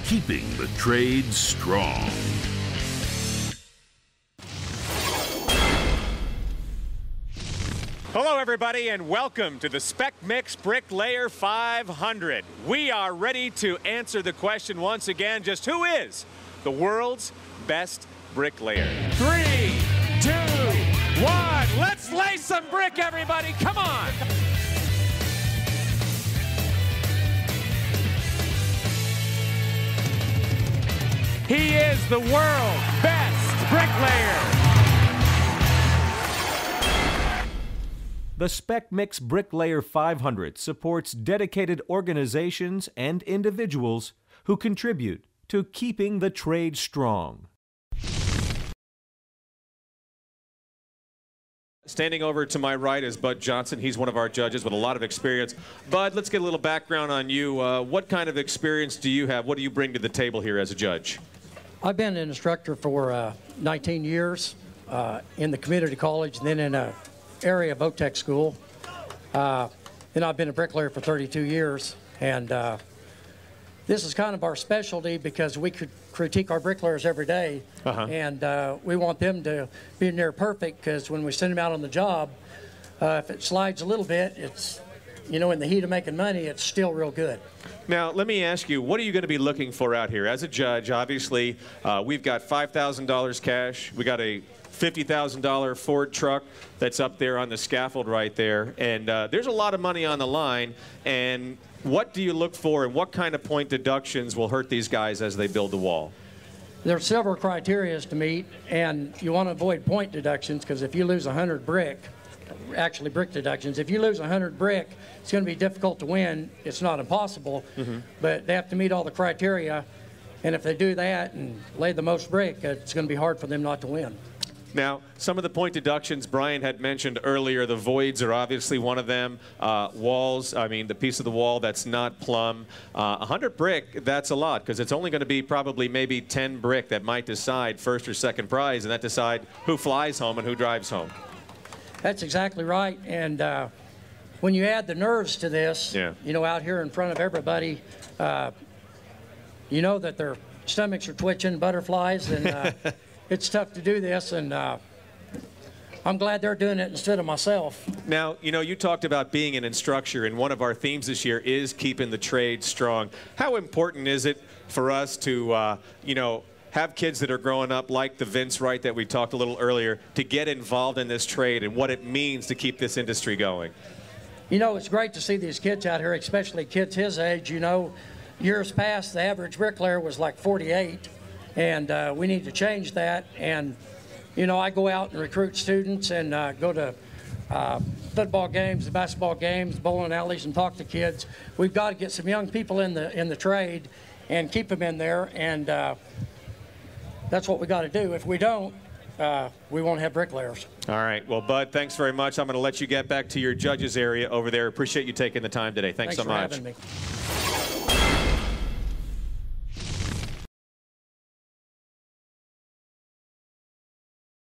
keeping the trade strong. Hello, everybody, and welcome to the SPEC MIX BRICKLAYER 500. We are ready to answer the question once again, just who is the world's best bricklayer? 3, 2, 1. Let's lay some brick, everybody. Come on. He is the world's best bricklayer. The SPEC MIX BRICKLAYER 500 supports dedicated organizations and individuals who contribute to keeping the trade strong. Standing over to my right is Bud Johnson. He's one of our judges with a lot of experience. Bud, let's get a little background on you. What kind of experience do you have? What do you bring to the table here as a judge? I've been an instructor for 19 years in the community college, and then in a area VOTEC school. Then I've been a bricklayer for 32 years, and this is kind of our specialty because we could critique our bricklayers every day, and we want them to be near perfect, because when we send them out on the job, if it slides a little bit, it's, you know, in the heat of making money, it's still real good. Now, let me ask you, what are you going to be looking for out here? As a judge, obviously, we've got $5,000 cash. We got a $50,000 Ford truck that's up there on the scaffold right there, and there's a lot of money on the line. And what do you look for, and what kind of point deductions will hurt these guys as they build the wall? There are several criteria to meet, and you want to avoid point deductions, because if you lose 100 brick, actually brick deductions, if you lose 100 brick, it's going to be difficult to win. It's not impossible, but they have to meet all the criteria, and if they do that and lay the most brick, it's going to be hard for them not to win. Now, some of the point deductions Brian had mentioned earlier, the voids are obviously one of them. Walls, I mean, the piece of the wall that's not plumb. 100 brick, that's a lot, because it's only going to be probably maybe 10 brick that might decide first or second prize, and that decide who flies home and who drives home. That's exactly right. And when you add the nerves to this, you know, out here in front of everybody, you know that their stomachs are twitching, butterflies, and it's tough to do this, and I'm glad they're doing it instead of myself. Now, you know, you talked about being an instructor, and one of our themes this year is keeping the trade strong. How important is it for us to, you know, have kids that are growing up like the Vince Wright that we talked a little earlier, to get involved in this trade and what it means to keep this industry going? You know, it's great to see these kids out here, especially kids his age. You know, years past, the average bricklayer was like 48. And we need to change that. And, you know, I go out and recruit students and go to football games, basketball games, bowling alleys, and talk to kids. We've got to get some young people in the trade and keep them in there. And that's what we got to do. If we don't, we won't have bricklayers. All right. Well, Bud, thanks very much. I'm going to let you get back to your judges area over there. Appreciate you taking the time today. Thanks so much. Thanks for having me.